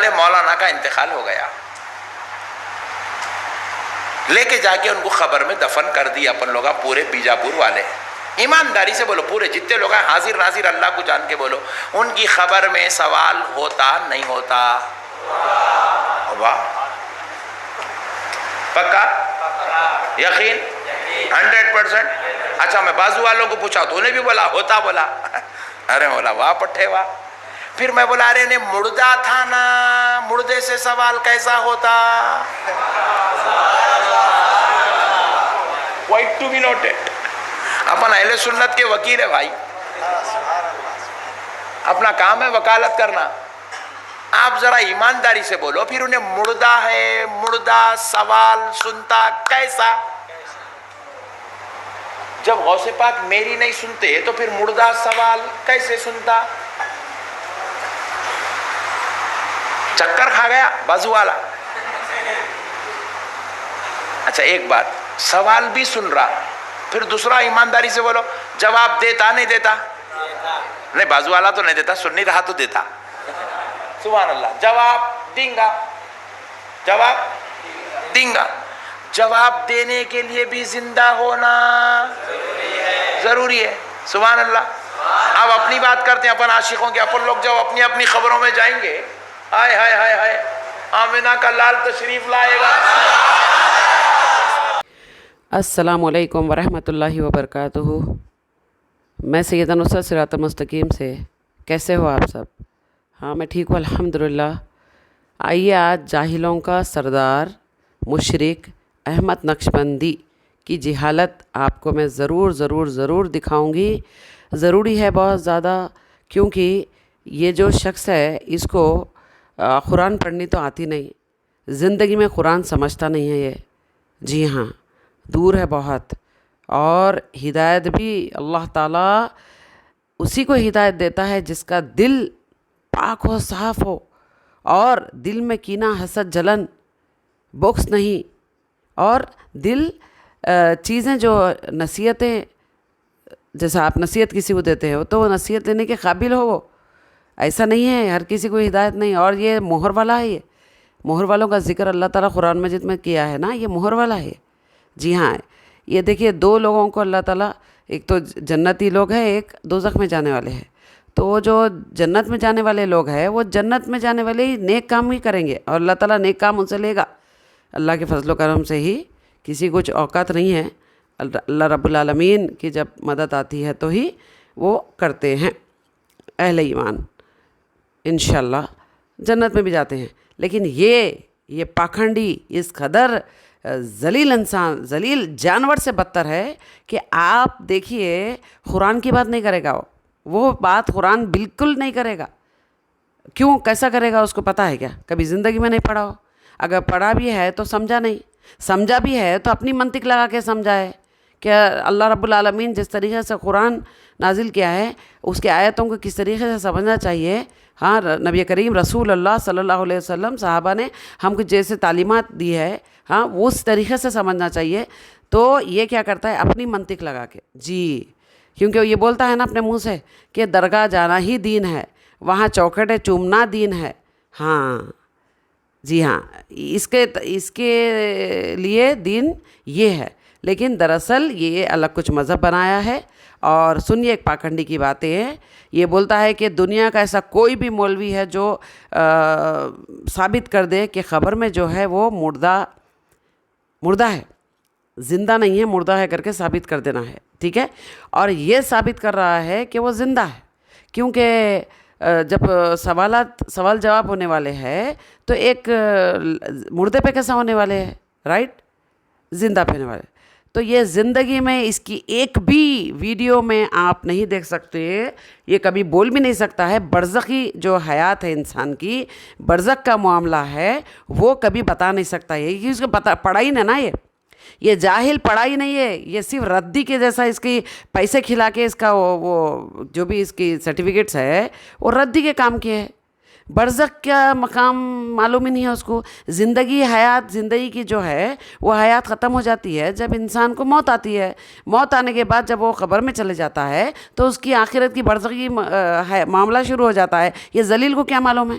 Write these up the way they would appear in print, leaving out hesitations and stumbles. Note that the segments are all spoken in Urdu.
والے مولانا کا انتقال ہو گیا، لے کے جا کے ان کو خبر میں دفن کر دیا اپن لوگا پورے بیجاپور والے۔ ایمانداری سے بولو، پورے جتنے لوگ ہیں حاضر ناظر اللہ کو جان کے بولو، ان کی خبر میں سوال ہوتا نہیں ہوتا؟ ہوگا، پکا یقین 100%۔ اچھا میں بازو والوں کو پوچھا تو انہیں بھی بولا ہوتا، بولا ارے بولا واہ پٹھے واہ۔ پھر میں بولا ارے نے مردہ تھا نا، مردے سے سوال کیسا ہوتا؟ Wait to be noted. اپن اہل سنت کے وکیل ہے بھائی، اپنا کام ہے وکالت کرنا۔ آپ ذرا ایمانداری سے بولو، پھر انہیں مردہ ہے، مردہ سوال سنتا کیسا؟ جب غوث پاک میری نہیں سنتے تو پھر مردہ سوال کیسے سنتا؟ چکر کھا گیا بازو والا۔ اچھا ایک بات، سوال بھی سن رہا، پھر دوسرا ایمانداری سے بولو جواب دیتا نہیں دیتا؟ نہیں بازو والا تو نہیں دیتا، سن نہیں رہا تو دیتا۔ سبحان اللہ، جواب دیں گا، جواب دیں گا۔ جواب دینے کے لیے بھی زندہ ہونا ضروری ہے۔ سبحان اللہ۔ اب اپنی بات کرتے ہیں اپن عاشقوں کے، اپن لوگ جب اپنی اپنی خبروں میں جائیں گے، ہائے ہائے ہائے ہائے آمینہ کا لال تشریف لائے گا۔ السلام علیکم ورحمۃ اللہ وبرکاتہ۔ میں سیدہ نصرت صراط المستقیم سے، کیسے ہو آپ سب؟ ہاں میں ٹھیک ہوں الحمدللہ۔ آئیے آج جاہلوں کا سردار مشرک احمد نقشبندی کی جہالت آپ کو میں ضرور دکھاؤں گی۔ ضروری ہے بہت زیادہ، کیونکہ یہ جو شخص ہے اس کو قرآن پڑھنی تو آتی نہیں، زندگی میں قرآن سمجھتا نہیں ہے یہ، جی ہاں دور ہے بہت۔ اور ہدایت بھی اللہ تعالیٰ اسی کو ہدایت دیتا ہے جس کا دل پاک ہو، صاف ہو، اور دل میں کینہ حسد جلن بغض نہیں، اور دل چیزیں جو نصیحتیں، جیسا آپ نصیحت کسی کو دیتے ہو تو وہ نصیحت دینے کے قابل ہو، وہ ایسا نہیں ہے ہر کسی کو ہدایت نہیں۔ اور یہ مہر والا ہے، یہ مہر والوں کا ذکر اللہ تعالیٰ قرآن مجید میں کیا ہے نا، یہ مہر والا ہے۔ جی ہاں، یہ دیکھیے دو لوگوں کو اللہ تعالیٰ، ایک تو جنتی لوگ ہیں، ایک دوزخ میں جانے والے ہیں۔ تو وہ جو جنت میں جانے والے لوگ ہیں وہ جنت میں جانے والے ہی نیک کام ہی کریں گے، اور اللہ تعالیٰ نیک کام ان سے لے گا۔ اللہ کے فضل و کرم سے ہی، کسی کچھ اوقات نہیں ہے، اللہ رب العالمین کی جب مدد آتی ہے تو ہی وہ کرتے ہیں۔ اہل ایمان انشاءاللہ جنت میں بھی جاتے ہیں، لیکن یہ پاکھنڈی اس قدر ذلیل انسان، ذلیل جانور سے بدتر ہے کہ آپ دیکھیے قرآن کی بات نہیں کرے گا، وہ بات قرآن بالکل نہیں کرے گا۔ کیوں؟ کیسا کرے گا؟ اس کو پتہ ہے کیا؟ کبھی زندگی میں نہیں پڑھا ہو، اگر پڑھا بھی ہے تو سمجھا نہیں، سمجھا بھی ہے تو اپنی منطق لگا کے سمجھا ہے کہ اللہ رب العالمین جس طریقے سے قرآن نازل کیا ہے اس کے آیتوں کو کس طریقے سے سمجھنا چاہیے۔ ہاں نبی کریم رسول اللہ صلی اللہ علیہ وسلم صحابہ نے ہم کو جیسے تعلیمات دی ہے، ہاں وہ اس طریقے سے سمجھنا چاہیے۔ تو یہ کیا کرتا ہے؟ اپنی منطق لگا کے، جی کیونکہ یہ بولتا ہے نا اپنے منہ سے کہ درگاہ جانا ہی دین ہے، وہاں چوکھٹیں چومنا دین ہے۔ ہاں جی ہاں، اس کے لیے دین یہ ہے، لیکن دراصل یہ الگ کچھ مذہب بنایا ہے۔ اور سنیے ایک پاکھنڈی کی باتیں ہیں، یہ بولتا ہے کہ دنیا کا ایسا کوئی بھی مولوی ہے جو ثابت کر دے کہ خبر میں جو ہے وہ مردہ ہے، زندہ نہیں ہے، مردہ ہے کر کے ثابت کر دینا ہے، ٹھیک ہے؟ اور یہ ثابت کر رہا ہے کہ وہ زندہ ہے، کیونکہ جب سوال جواب ہونے والے ہیں تو ایک مردے پہ کیسا ہونے والے ہیں، رائٹ؟ زندہ پہ ہونے والے۔ تو یہ زندگی میں اس کی ایک بھی ویڈیو میں آپ نہیں دیکھ سکتے، یہ کبھی بول بھی نہیں سکتا ہے۔ برزخی جو حیات ہے انسان کی، برزخ کا معاملہ ہے، وہ کبھی بتا نہیں سکتا ہے، یہ اس کو پڑھا ہی نہیں نا، یہ جاہل پڑھا ہی نہیں ہے، یہ صرف ردی کے جیسا اس کی پیسے کھلا کے اس کا وہ جو بھی اس کی سرٹیفکیٹس ہے وہ ردی کے کام کے ہے۔ برزخ کا مقام معلوم ہی نہیں ہے اس کو۔ زندگی کی جو ہے وہ حیات ختم ہو جاتی ہے جب انسان کو موت آتی ہے۔ موت آنے کے بعد جب وہ قبر میں چلے جاتا ہے تو اس کی آخرت کی برزخی معاملہ شروع ہو جاتا ہے۔ یہ ذلیل کو کیا معلوم ہے؟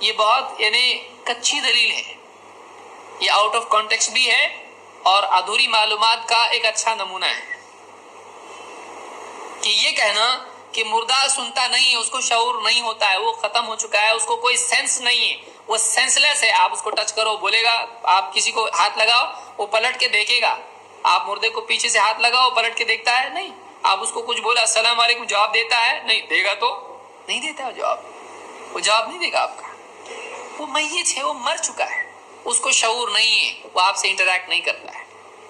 یہ بہت یعنی کچی دلیل ہے، یہ آؤٹ آف کانٹیکسٹ بھی ہے اور ادھوری معلومات کا ایک اچھا نمونہ ہے کہ یہ کہنا کہ مردہ سنتا نہیں ہے، اس کو شعور نہیں ہوتا ہے، وہ ختم ہو چکا ہے، اس کو کوئی سینس نہیں ہے، وہ سینس لیس ہے، آپ اس کو ٹچ کرو بولے گا، آپ کسی کو ہاتھ لگاؤ وہ پلٹ کے دیکھے گا، آپ مردے کو پیچھے سے ہاتھ لگاؤ پلٹ کے دیکھتا ہے نہیں، آپ اس کو کچھ بولا السلام علیکم جواب دیتا ہے نہیں، دے گا تو نہیں دیتا ہے جواب، وہ جواب نہیں دے گا آپ کا، وہ میت ہے، وہ مر چکا ہے، اس کو شعور نہیں ہے، وہ آپ سے انٹریکٹ نہیں کرتا ہے،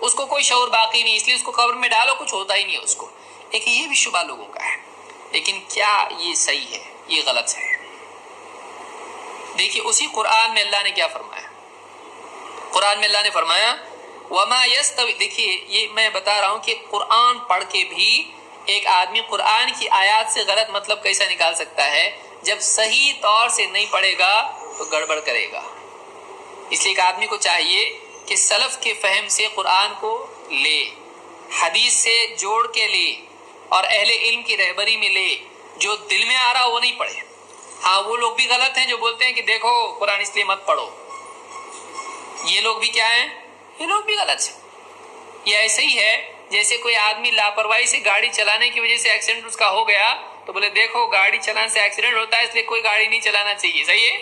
اس کو کوئی شعور باقی نہیں، اس لیے اس کو قبر میں ڈالو کچھ ہوتا ہی نہیں ہے اس کو۔ ایک یہ بھی شبہ لوگوں کا ہے، لیکن کیا یہ صحیح ہے؟ یہ غلط ہے۔ دیکھیے اسی قرآن میں اللہ نے کیا فرمایا، قرآن میں اللہ نے فرمایا وما یستوی، دیکھیے یہ میں بتا رہا ہوں کہ قرآن پڑھ کے بھی ایک آدمی قرآن کی آیات سے غلط مطلب کیسا نکال سکتا ہے؟ جب صحیح طور سے نہیں پڑھے گا تو گڑبڑ کرے گا۔ اس لیے ایک آدمی کو چاہیے کہ سلف کے فہم سے قرآن کو لے، حدیث سے جوڑ کے لے اور اہل علم کی رہبری میں لے، جو دل میں آ رہا وہ نہیں پڑھے۔ ہاں وہ لوگ بھی غلط ہیں جو بولتے ہیں کہ دیکھو قرآن اس لیے مت پڑھو، یہ لوگ بھی کیا ہیں؟ یہ لوگ بھی غلط ہیں۔ یہ ایسے ہی ہے جیسے کوئی آدمی لاپرواہی سے گاڑی چلانے کی وجہ سے ایکسیڈنٹ اس کا ہو گیا تو بولے دیکھو گاڑی چلانے سے ایکسیڈنٹ ہوتا ہے اس لیے کوئی گاڑی نہیں چلانا چاہیے، صحیح ہے؟